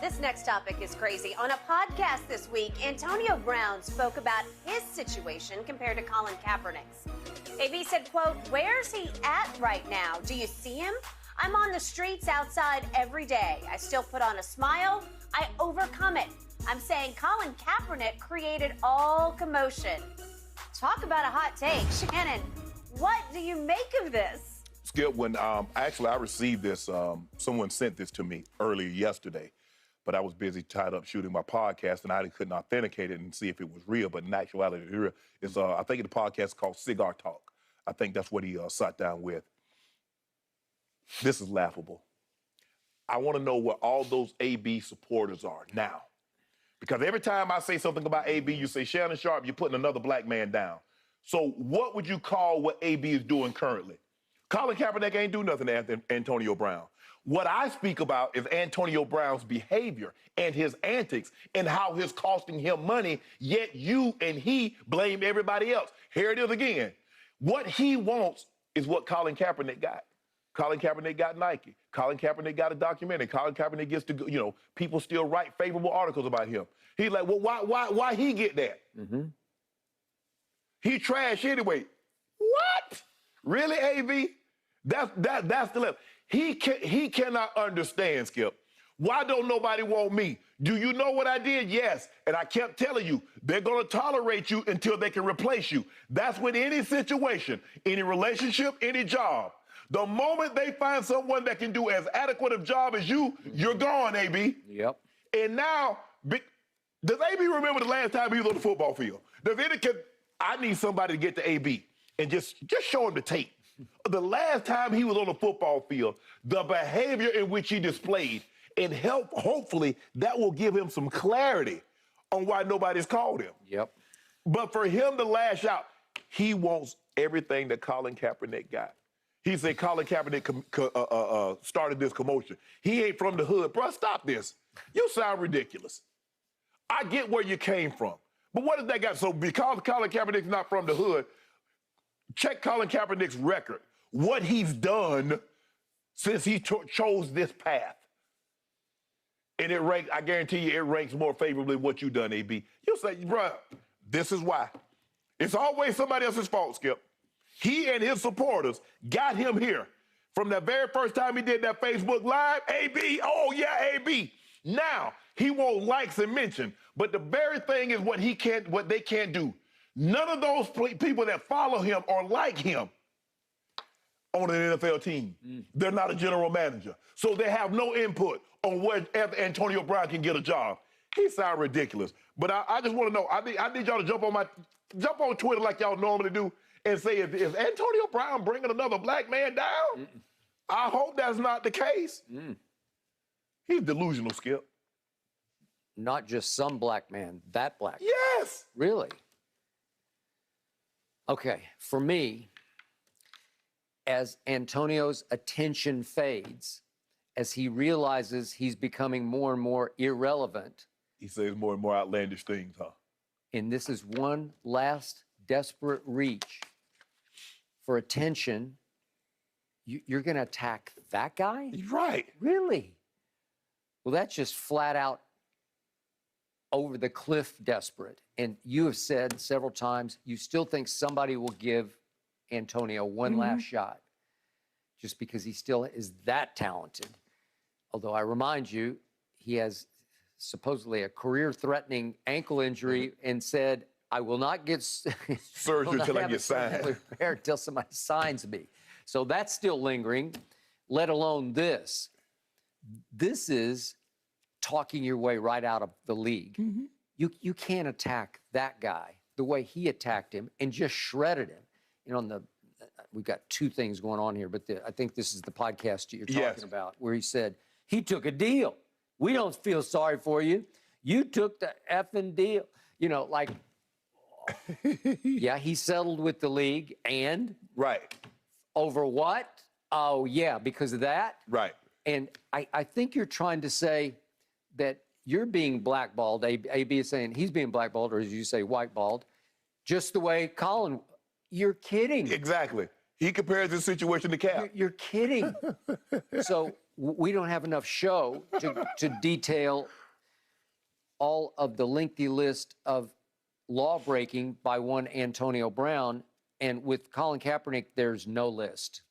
This next topic is crazy. On a podcast this week, Antonio Brown spoke about his situation compared to Colin Kaepernick's. AB said, quote, "Where's he at right now? Do you see him? I'm on the streets outside every day. I still put on a smile. I overcome it. I'm saying Colin Kaepernick created all commotion." Talk about a hot take. Shannon, what do you make of this? Skip, when actually I received this, someone sent this to me earlier yesterday, but I was busy tied up shooting my podcast and I couldn't authenticate it and see if it was real, but in actuality, it's real. It's, I think the podcast is called Cigar Talk. I think that's what he sat down with. This is laughable. I want to know where all those AB supporters are now. Because every time I say something about AB, you say, Shannon Sharp, you're putting another black man down. So what would you call what AB is doing currently? Colin Kaepernick ain't do nothing to Antonio Brown. What I speak about is Antonio Brown's behavior and his antics and how it's costing him money, yet you and he blame everybody else. Here it is again. What he wants is what Colin Kaepernick got. Colin Kaepernick got Nike. Colin Kaepernick got a documentary. Colin Kaepernick gets to, people still write favorable articles about him. He's like, well, why he get that? Mm-hmm. He trash anyway. What? Really, AB? That's the level. He cannot understand, Skip. Why don't nobody want me? Do you know what I did? Yes. And I kept telling you, they're going to tolerate you until they can replace you. That's with any situation, any relationship, any job. The moment they find someone that can do as adequate a job as you, you're gone, AB. Yep. And now, does AB remember the last time he was on the football field? I need somebody to get to AB and just show him the tape. The last time he was on the football field, the behavior in which he displayed, and hopefully that will give him some clarity on why nobody's called him. Yep. But for him to lash out, he wants everything that Colin Kaepernick got. He said Colin Kaepernick started this commotion. He ain't from the hood. Bro, stop this. You sound ridiculous. I get where you came from. But what does that got? So because Colin Kaepernick's not from the hood, check Colin Kaepernick's record. What he's done since he chose this path. And it ranks, I guarantee you, it ranks more favorably than what you done, AB. You'll say, bro, this is why. It's always somebody else's fault, Skip. He and his supporters got him here. From the very first time he did that Facebook Live, AB, oh yeah, AB. Now, he won't likes and mention, but the very thing is what they can't do. None of those people that follow him or like him on an NFL team. They're not a general manager. So they have no input on whether Antonio Brown can get a job. He sounds ridiculous. But I just want to know, I need y'all to jump on Twitter like y'all normally do and say, is Antonio Brown bringing another black man down? I hope that's not the case. He's delusional, Skip. Not just some black man, that black. Yes. Really? Okay, for me, as Antonio's attention fades, as he realizes he's becoming more and more irrelevant. He says more and more outlandish things, huh? And this is one last desperate reach for attention. You're going to attack that guy? Right. Really? Well, that's just flat out over the cliff desperate. And you have said several times you still think somebody will give Antonio one last shot just because he still is that talented. Although I remind you, he has supposedly a career-threatening ankle injury and said, I will not get surgery until I get signed. Until somebody signs me. So that's still lingering, let alone this. This is talking your way right out of the league. You can't attack that guy the way he attacked him and just shredded him. You know, we've got two things going on here, but I think this is the podcast you're talking about, where he said, he took a deal. We don't feel sorry for you. You took the effing deal. You know, like, yeah, he settled with the league and? Right. Over what? Oh, yeah, because of that? Right. And I think you're trying to say that you're being blackballed. AB is saying he's being blackballed, or as you say, whiteballed, just the way Colin, you're kidding. Exactly. He compares this situation to Cap. You're kidding. So we don't have enough show to detail all of the lengthy list of law breaking by one Antonio Brown. And with Colin Kaepernick, there's no list.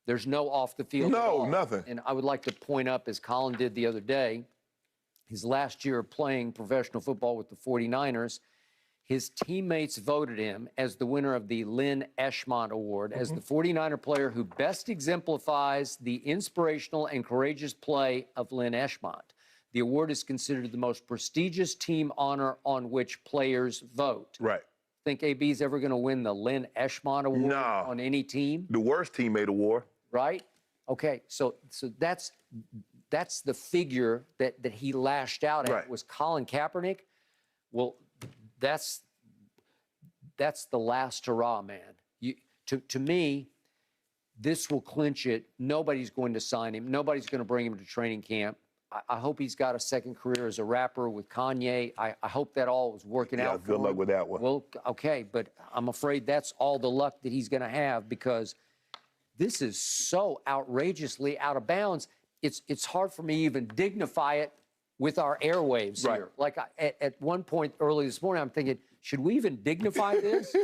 There's no off the field at all. No, nothing. And I would like to point up, as Colin did the other day, his last year of playing professional football with the 49ers, his teammates voted him as the winner of the Lynn Eshmont Award as the 49er player who best exemplifies the inspirational and courageous play of Lynn Eshmont. The award is considered the most prestigious team honor on which players vote. Right. Think AB's ever going to win the Lynn Eshmont Award No. on any team? The worst teammate award. Right? Okay, so that's the figure that he lashed out at. Right. Was Colin Kaepernick. Well, that's the last hurrah, man. To me, this will clinch it. Nobody's going to sign him. Nobody's going to bring him to training camp. I hope he's got a second career as a rapper with Kanye. I hope that all is working out for him. Good luck with that one. Well, okay, but I'm afraid that's all the luck that he's going to have, because this is so outrageously out of bounds. It's hard for me to even dignify it with our airwaves Right. here. Like at one point early this morning, I'm thinking, should we even dignify this?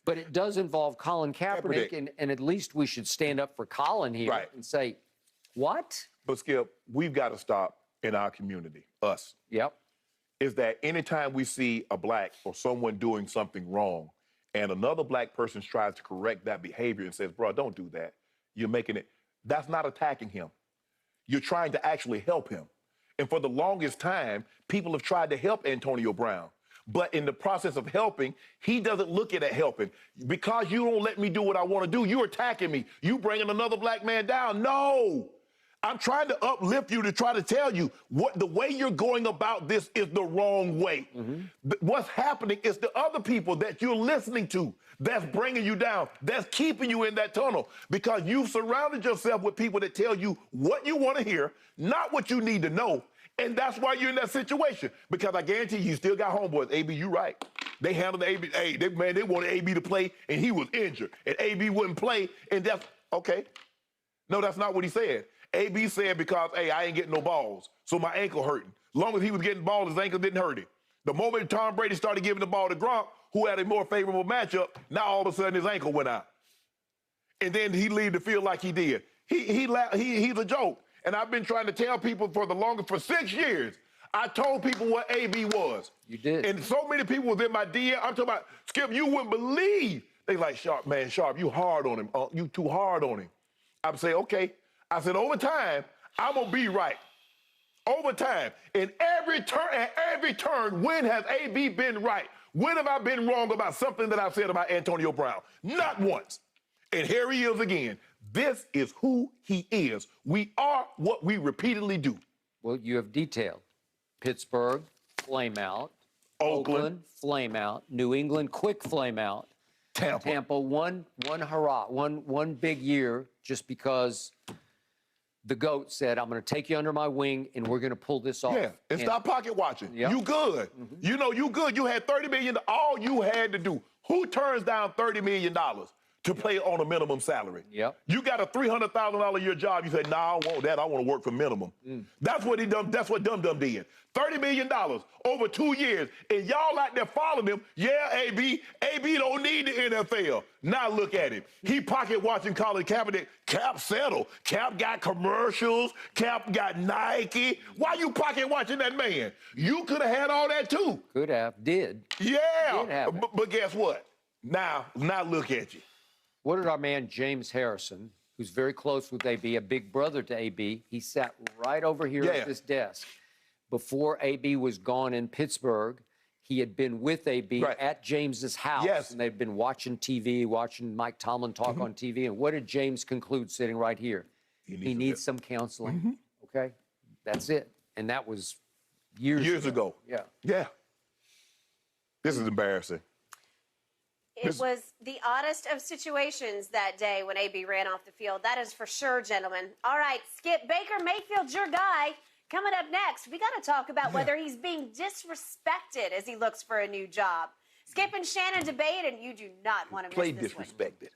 But it does involve Colin Kaepernick, and at least we should stand up for Colin here Right. and say, what? But Skip, we've got to stop in our community, us. Yep. Is that anytime we see a black or someone doing something wrong and another black person tries to correct that behavior and says, bro, don't do that, you're making it, that's not attacking him. You're trying to actually help him. And for the longest time, people have tried to help Antonio Brown. But in the process of helping, he doesn't look at it helping. Because you don't let me do what I want to do, you're attacking me. You bringing another black man down. No. I'm trying to uplift you to try to tell you what the way you're going about this is the wrong way. What's happening is the other people that you're listening to that's bringing you down, that's keeping you in that tunnel, because you've surrounded yourself with people that tell you what you want to hear, not what you need to know. And that's why you're in that situation. Because I guarantee you still got homeboys. AB, you right. They handled the AB. Hey, they wanted AB to play, and he was injured. And AB wouldn't play, and that's, okay. No, that's not what he said. AB said, because, hey, I ain't getting no balls, so my ankle hurting. As long as he was getting balls, his ankle didn't hurt him. The moment Tom Brady started giving the ball to Gronk, who had a more favorable matchup, now all of a sudden his ankle went out. And then he leave the field like he did. He's a joke. And I've been trying to tell people for 6 years, I told people what AB was. You did. And so many people was in my DM. I'm talking about, Skip, you wouldn't believe. They like, Sharp, man, Sharp, you hard on him. You too hard on him. I'm saying, okay. I said, over time, I'm going to be right. Over time. In every turn, when has AB been right? When have I been wrong about something that I've said about Antonio Brown? Not once. And here he is again. This is who he is. We are what we repeatedly do. Well, you have detailed. Pittsburgh, flame out. Oakland, flame out. New England, quick flame out. Tampa, one hurrah, one big year, just because the GOAT said, I'm going to take you under my wing, and we're going to pull this off. Yeah, and stop pocket watching. Yep. You good. You know you good. You had $30 million. All you had to do. Who turns down $30 million to play on a minimum salary? Yep. You got a $300,000 a year job. You say, nah, I want that. I want to work for minimum. That's what he done. That's what Dum Dum did. $30 million over 2 years. And y'all out there following him. Yeah, AB don't need the NFL. Now look at him. He pocket watching Colin Kaepernick. Cap settled. Cap got commercials. Cap got Nike. Why you pocket watching that man? You could have had all that too. Could have, did. Yeah. Did have it. But guess what? Now look at you. What did our man James Harrison, who's very close with AB, a big brother to AB, he sat right over here at this desk. Before AB was gone in Pittsburgh, he had been with AB at James's house. Yes. And they'd been watching TV, watching Mike Tomlin talk on TV. And what did James conclude sitting right here? He needs some counseling. Okay? That's it. And that was years ago. Yeah. Yeah. This is embarrassing. It was the oddest of situations that day when AB ran off the field. That is for sure, gentlemen. All right, Skip, Baker Mayfield's your guy. Coming up next, we got to talk about whether he's being disrespected as he looks for a new job. Skip and Shannon debate, and you do not want to miss this one. Play disrespected.